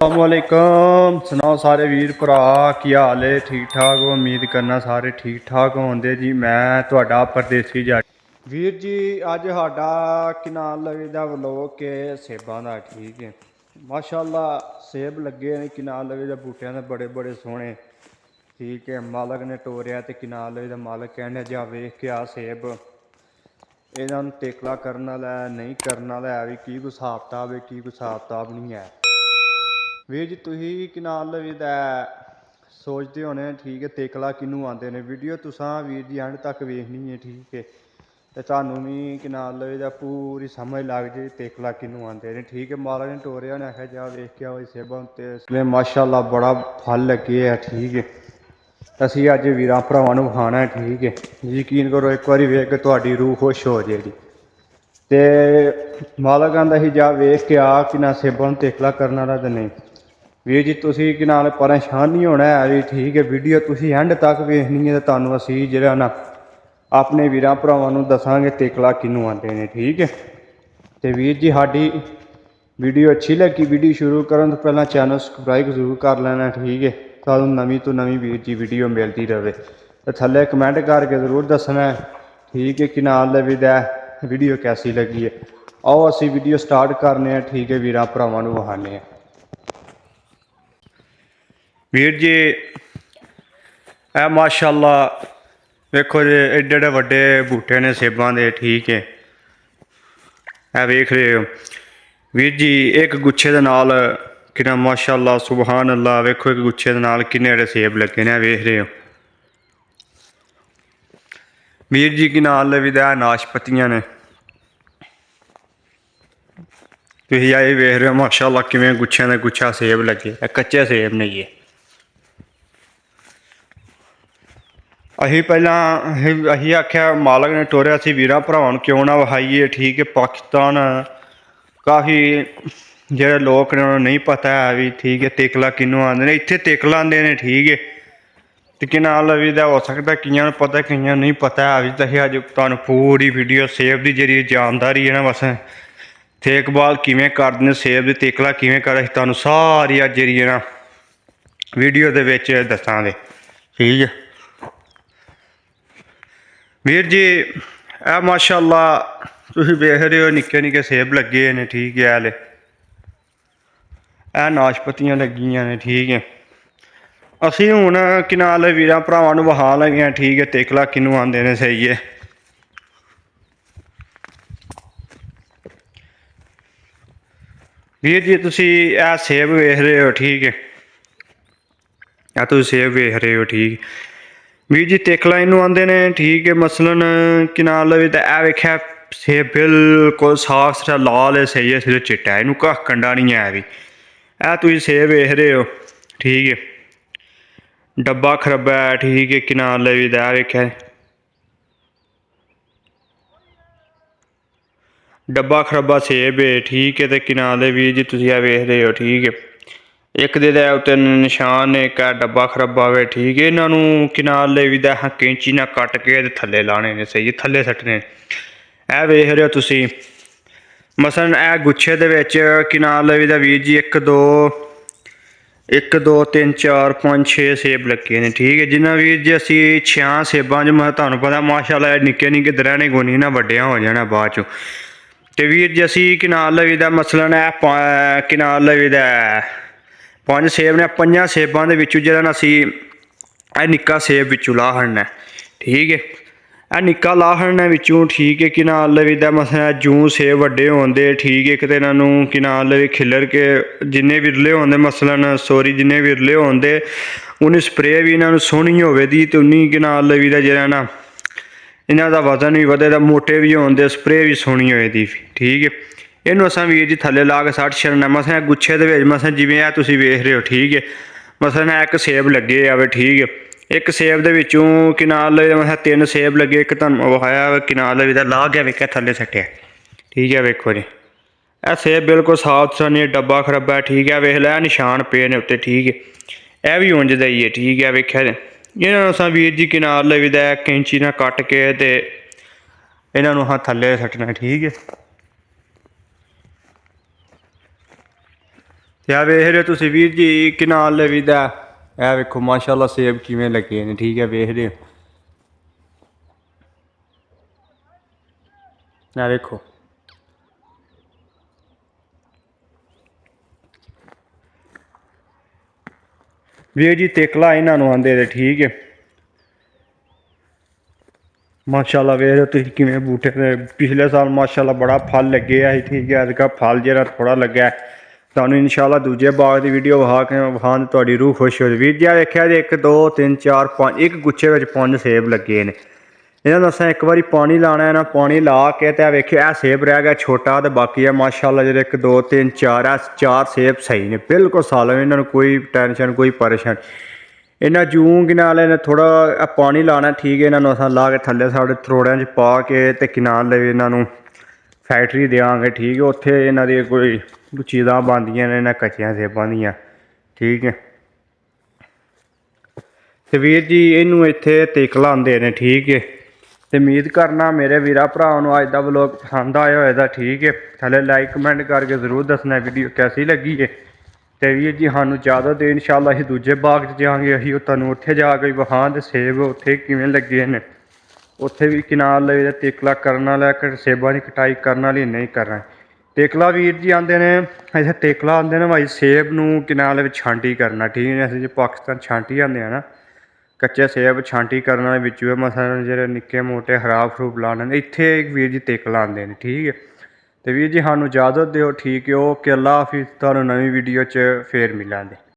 अस्सलामुअलैकुम सुनाओ सारे वीर भरा की हाल है ठीक ठाक हो। उम्मीद करना सारे ठीक ठाक होंगे जी। मैं तुहाडा परदेसी जट वीर जी अज साडा की नाम लगदा व्लॉग के सेबां दा। ठीक है माशाअल्लाह सेब लगे ने कि नाम लगदा बूटियां दे बड़े बड़े सोहने। ठीक है मालक ने टोरिया ते कि नाम लगदा मालक कहने जा वेख के आ सेब इन्हां नूं तेकला करन वाला नहीं करन वाला है भी की कोई हिसाब किताब है की कोई हिसाब किताब नहीं है। ਵੀਰ ਜੀ ਤੁਸੀਂ ਕਿ ਨਾਲ ਲਵੀਦਾ ਸੋਚਦੇ ਹੋਣੇ ਠੀਕ ਹੈ ਤੇਕਲਾ ਕਿਹਨੂੰ ਆਉਂਦੇ ਨੇ। ਵੀਡੀਓ ਤੁਸੀਂ ਵੀਰ ਜੀ ਐਂਡ ਤੱਕ ਵੇਖਣੀ ਹੈ ਠੀਕ ਹੈ ਤੇ ਤੁਹਾਨੂੰ ਵੀ ਕਿ ਨਾਲ ਲਵੀਦਾ ਪੂਰੀ ਸਮਝ ਲੱਗ ਜੇ ਤੇਕਲਾ ਕਿਹਨੂੰ ਆਉਂਦੇ ਨੇ। ਠੀਕ ਹੈ ਮਾਲਕ ਨੇ ਟੋਰਿਆ ਨੇ ਆਖਿਆ ਜਾ ਵੇਖ ਕੇ ਆਓ ਸੇਬਾਂ ਉੱਤੇ ਮਾਸ਼ਾਅੱਲਾ ਬੜਾ ਫਲ ਲੱਗੇ ਆ। ਠੀਕ ਹੈ ਅਸੀਂ ਅੱਜ ਵੀਰਾਂ ਭਰਾਵਾਂ ਨੂੰ ਵਿਖਾਉਣਾ ਠੀਕ ਹੈ। ਯਕੀਨ ਕਰੋ ਇੱਕ ਵਾਰੀ ਵੇਖ ਕੇ ਤੁਹਾਡੀ ਰੂਹ ਖੁਸ਼ ਹੋ ਜਾਏਗੀ। ਤੇ ਮਾਲਕ ਆਂਦਾ ਸੀ ਜਾ ਵੇਖ ਕੇ ਆ ਕਿ ਨਾ ਸੇਬਾਂ ਨੂੰ ਤੇਕਲਾ ਕਰਨ ਵਾਲਾ ਤੇ ਨਹੀਂ। ਵੀਰ ਜੀ ਤੁਸੀਂ ਕਿ ਨਾਲ ਪਰੇਸ਼ਾਨ ਨਹੀਂ ਹੋਣਾ ਹੈ ਵੀ ਠੀਕ ਹੈ। ਵੀਡੀਓ ਤੁਸੀਂ ਐਂਡ ਤੱਕ ਵੇਖਣੀ ਹੈ ਤੇ ਤੁਹਾਨੂੰ ਅਸੀਂ ਜਿਹੜਾ ਨਾ ਆਪਣੇ ਵੀਰਾਂ ਭਰਾਵਾਂ ਨੂੰ ਦੱਸਾਂਗੇ ਤੇਕਲਾ ਕਿਹਨੂੰ ਆਉਂਦੇ ਨੇ। ਠੀਕ ਹੈ ਤੇ ਵੀਰ ਜੀ ਸਾਡੀ ਵੀਡੀਓ ਅੱਛੀ ਲੱਗੀ ਵੀਡੀਓ ਸ਼ੁਰੂ ਕਰਨ ਤੋਂ ਪਹਿਲਾਂ ਚੈਨਲ ਸਬਸਕ੍ਰਾਈਬ ਜ਼ਰੂਰ ਕਰ ਲੈਣਾ। ਠੀਕ ਹੈ ਤੁਹਾਨੂੰ ਨਵੀਂ ਤੋਂ ਨਵੀਂ ਵੀਰ ਜੀ ਵੀਡੀਓ ਮਿਲਦੀ ਰਹੇ ਤੇ ਥੱਲੇ ਕਮੈਂਟ ਕਰਕੇ ਜ਼ਰੂਰ ਦੱਸਣਾ। ਠੀਕ ਹੈ ਕਿ ਨਾਲ ਲਵੀਦਾ ਵੀਡੀਓ कैसी लगी है। आओ असी वीडियो स्टार्ट करने हैं। ठीक है वीर भरावां नूं विखाने हैं। वीर जी ए माशाअल्लाह वेखो जी एडे एडे वड्डे बूटे ने सेबां दे। ठीक है ए वेख रहे हो वीर जी एक गुच्छे दे नाल किन्ना माशाअल्लाह सुबहान अल्लाह। वेखो एक गुच्छे दे नाल किन्ने जेह्ड़े सेब लगे ने वेख रहे हो वीर जी की नाल लवीदा नाशपतियां ने। तुसीं आए वेख रहे हो माशाअल्लाह किवें गुच्छियां दे गुच्छा सेब लगे कच्चे सेब ने ये। असीं पहलां असीं आख्या मालक ने टोरिया असीं वीरां भरावां नूं क्यों ना विखाईए। ठीक है पाकिस्तान काफ़ी जेह्ड़े लोग ने उन्होंने नहीं पता है भी ठीक है तेकला किनूं आंदे ने। इत्थे तेकला आंदे ने ठीक है ते कि नाल लवीदा हो सकदा कियां पता कियां नहीं पता है भी। तो असीं अज तुहानूं पूरी वीडियो सेब दी जेह्ड़ी जानकारी है ना बस देखभाल किवें करदे ने सेब दी तेकला किवें करदे तुहानूं सारी अज जेह्ड़ी ना वीडियो दे विच दस्सांगे। ठीक है वीर जी ए माशाअल्लाह तुसीं वेख रहे हो निक्के निक्के सेब लगे ने। ठीक है हले ए नाशपतियां लगियां ने। ठीक है असीं हुण कि नाल वीरां भरावां नूं विखा लगे हां। ठीक है तेकला किनूं आंदे ने सही है। वीर जी तुसीं ए सेब वेख रहे हो। ठीक है ए तुसीं सेब वेख रहे हो। ठीक वीर जी तेकला इनू आंदे ने। ठीक है मसलन कि नाल लवीदा ए वेख्या सेब बिल्कुल साफ सुथरा लाल है सही है सिर्फ चिट्टा है इनू कख कंडा नहीं है भी। ए तुसीं सेब वेख रहे हो। ठीक है डब्बा खरब्बा है। ठीक है कि नाल लवीदा ए वेख्या डब्बा खरब्बा सेब है। ठीक है तो कि नाल वीर जी तुसीं ए वेख रहे हो। ठीक है एक दे उत्ते निशान एक डब्बा खरब्बा वे। ठीक है इन्हों कि नाल लवीदा कैंची नाल कट के थल्ले लाने ने सही थल्ले सट्टने। ए वेख रहे हो तुसीं मसलन ए गुच्छे दे विच कि नाल लवीदा वीर जी एक दो तीन चार पाँच छे सेब लगे ने। ठीक है जिन्ना वीर जी असीं 6 सेबां च मैं तुहानूं पता माशाअल्लाह निक्के निक्के दरैने कोनी ना वड्डियां हो जाना बाद चों। ते वीर जी असीं कि नाल लवीदा मसलन ए कि नाल लवीदा 5 सेब ने 5 सेबां दे विचों जेह्ड़ा ना असीं ए निक्का सेब विचों ला छड्डना। ठीक है ए निक्का ला छड्डना विचों। ठीक है कि नाल लवीदा मसलन जूं सेब वड्डे होंदे। ठीक है इक ते इन्हां नूं कि नाल लवी खिल्लर के जिन्ने विरले होंदे मसलन सॉरी जिन्ने विरले होंदे उन्नी स्प्रे भी इन्हां नूं सोहनी होवे दी ते उन्नी कि नाल लवीदा जेह्ड़ा ना इन्हां दा वजन भी वधे दा मोटे भी होंदे स्प्रे भी सोहनी होए दी। ठीक है इनू असां वीर जी थल्ले ला के सट्ट छड्डना मसलन गुच्छे दे विच मसलन जिवें ए तुसीं वेख रहे हो। ठीक है मसलन एक सेब लगे आवे। ठीक है एक सेब दे विचों कि नाल लवीदा मसलन 3 सेब लगे एक तुहानूं विखाया कि नाल लवीदा ला के वेख्या थल्ले सट्टिया। ठीक है वेखो जी ए सेब बिल्कुल साफ सुथरा नहीं डब्बा खरब्बा है। ठीक है वेख लै निशान पे ने उत्ते। ठीक है ए भी उंज दा ही है। ठीक है वेख्या इन्हां नूं असां वीर जी कि नाल लवीदा कैंची नाल कट के ते इन्हां नूं असां थल्ले सट्टना। ठीक है ਯਾ ਵੇਖ ਰਹੇ ਹੋ ਤੁਸੀਂ ਵੀਰ ਜੀ ਕਿ ਨਾਲ ਲਵੀਦਾ। ਇਹ ਵੇਖੋ ਮਾਸ਼ਾਅੱਲਾ ਸੇਬ ਕਿਵੇਂ ਲੱਗੇ ਨੇ, ਠੀਕ ਹੈ ਵੇਖ ਰਹੇ ਹੋ। ਇਹ ਵੇਖੋ ਵੀਰ ਜੀ ਤੇਕਲਾ ਇਹਨਾਂ ਨੂੰ ਆਂਦੇ ਨੇ, ਠੀਕ ਹੈ। ਮਾਸ਼ਾਅੱਲਾ ਵੇਖ ਰਹੇ ਹੋ ਤੁਸੀਂ ਕਿਵੇਂ ਬੂਟੇ ਨੇ। ਪਿਛਲੇ ਸਾਲ ਮਾਸ਼ਾਅੱਲਾ ਬੜਾ ਫਲ ਲੱਗਿਆ ਸੀ, ਠੀਕ ਹੈ। ਅੱਜ ਫਲ ਜਿਹੜਾ ਥੋੜਾ ਲੱਗਾ ਤੁਹਾਨੂੰ ਇਨਸ਼ਾਅੱਲਾ ਦੂਜੇ ਬਾਗ ਦੀ ਵੀਡੀਓ ਵਿਖਾਉਣ ਤੁਹਾਡੀ ਰੂਹ ਖੁਸ਼ ਹੋ ਜਾਵੇ। ਵੀਰ ਜੀ ਆ ਵੇਖਿਆ ਜੀ 1 2 3 4 5 ਇੱਕ ਗੁੱਛੇ ਵਿੱਚ 5 ਸੇਬ ਲੱਗੇ ਨੇ। ਇਹਨਾਂ ਨੂੰ ਅਸਾਂ ਇੱਕ ਵਾਰੀ ਪਾਣੀ ਲਾਉਣਾ ਹੈ ਨਾ, ਪਾਣੀ ਲਾ ਕੇ ਤੇ ਵੇਖਿਆ ਇਹ ਸੇਬ ਰਹਿ ਗਿਆ ਛੋਟਾ, ਤੇ ਬਾਕੀ ਹੈ ਮਾਸ਼ਾਅੱਲਾ ਜਿਹੜੇ 1 2 3 4 ਚਾਰ ਸੇਬ ਸਹੀ ਨੇ ਬਿਲਕੁਲ ਸਾਲਮ। ਇਹਨਾਂ ਨੂੰ ਕੋਈ ਟੈਨਸ਼ਨ ਕੋਈ ਪਰੇਸ਼ਾਨ। ਇਹਨਾਂ ਜੂੰ ਨਾਲ ਇਹਨੇ ਥੋੜਾ ਪਾਣੀ ਲਾਉਣਾ, ਠੀਕ ਹੈ। ਇਹਨਾਂ ਨੂੰ ਅਸਾਂ ਲਾ ਕੇ ਥੱਲੇ ਸਾਡੇ ਤਰੋੜਿਆਂ 'ਚ ਪਾ ਕੇ ਤੇ ਕਿਨਾਰ ਲਈ ਇਹਨਾਂ ਨੂੰ ਫੈਕਟਰੀ ਦੇਵਾਂਗੇ, ਠੀਕ ਹੈ। ਉੱਥੇ ਇਹਨਾਂ ਦੀ ਕੋਈ ਚੀਜ਼ਾਂ ਬਣਦੀਆਂ ਨੇ ਇਹਨਾਂ ਕੱਚਿਆਂ ਸੇਬਾਂ ਦੀਆਂ, ਠੀਕ ਹੈ। ਤੇ ਵੀਰ ਜੀ ਇਹਨੂੰ ਇੱਥੇ ਤੇਕਲਾ ਆਉਂਦੇ ਨੇ, ਠੀਕ ਹੈ। ਤੇ ਉਮੀਦ ਕਰਨਾ ਮੇਰੇ ਵੀਰਾਂ ਭਰਾਵਾਂ ਨੂੰ ਅੱਜ ਦਾ ਵਲੋਗ ਪਸੰਦ ਆਇਆ ਹੋਏਗਾ, ਠੀਕ ਹੈ। ਥੱਲੇ ਲਾਈਕ ਕਮੈਂਟ ਕਰਕੇ ਜ਼ਰੂਰ ਦੱਸਣਾ ਵੀਡੀਓ ਕੈਸੀ ਲੱਗੀ ਹੈ। ਤੇ ਵੀਰ ਜੀ ਸਾਨੂੰ ਇਜਾਜ਼ਤ ਦੇ, ਇਨਸ਼ਾਅੱਲਾ ਅਸੀਂ ਦੂਜੇ ਬਾਗ 'ਚ ਜਾਵਾਂਗੇ। ਅਸੀਂ ਤੁਹਾਨੂੰ ਉੱਥੇ ਜਾ ਕੇ ਵਿਖਾ ਦੇ ਸੇਬ ਉੱਥੇ ਕਿਵੇਂ ਲੱਗੇ ਨੇ। ਉੱਥੇ ਵੀ ਕਿਨਾਰ ਲਈ ਤੇਕਲਾ ਕਰਨ ਵਾਲਾ, ਸੇਬਾਂ ਦੀ ਕਟਾਈ ਕਰਨ ਵਾਲੀ ਨਹੀਂ ਕਰਨਾ। ਤੇਕਲਾ ਵੀਰ ਜੀ ਆਉਂਦੇ ਨੇ ਇੱਥੇ, ਤੇਕਲਾ ਆਉਂਦੇ ਨੇ ਭਾਈ ਸੇਬ ਨੂੰ ਕਿਨਾਰ ਵਿੱਚ ਛਾਂਟੀ ਕਰਨਾ, ਠੀਕ ਹੈ। ਅਸੀਂ ਜੇ ਪਾਕਿਸਤਾਨ ਛਾਂਟੀ ਆਉਂਦੇ ਆ ਨਾ, ਕੱਚੇ ਸੇਬ ਛਾਂਟੀ ਕਰਨ ਵਾਲੇ ਵਿੱਚੋਂ ਮਸਲ ਜਿਹੜੇ ਨਿੱਕੇ ਮੋਟੇ ਖਰਾਬ ਖਰੂਬ ਲਾਉਣੇ, ਇੱਥੇ ਵੀਰ ਜੀ ਤੇਕਲਾ ਆਉਂਦੇ ਨੇ, ਠੀਕ ਹੈ। ਤੇ ਵੀਰ ਜੀ ਸਾਨੂੰ ਇਜਾਜ਼ਤ ਦਿਓ, ਠੀਕ ਹੈ। ਓਕੇ, ਅੱਲਾ ਹਾਫਿਜ਼। ਤੁਹਾਨੂੰ ਨਵੀਂ ਵੀਡੀਓ 'ਚ ਫੇਰ ਮਿਲਾਂਗੇ।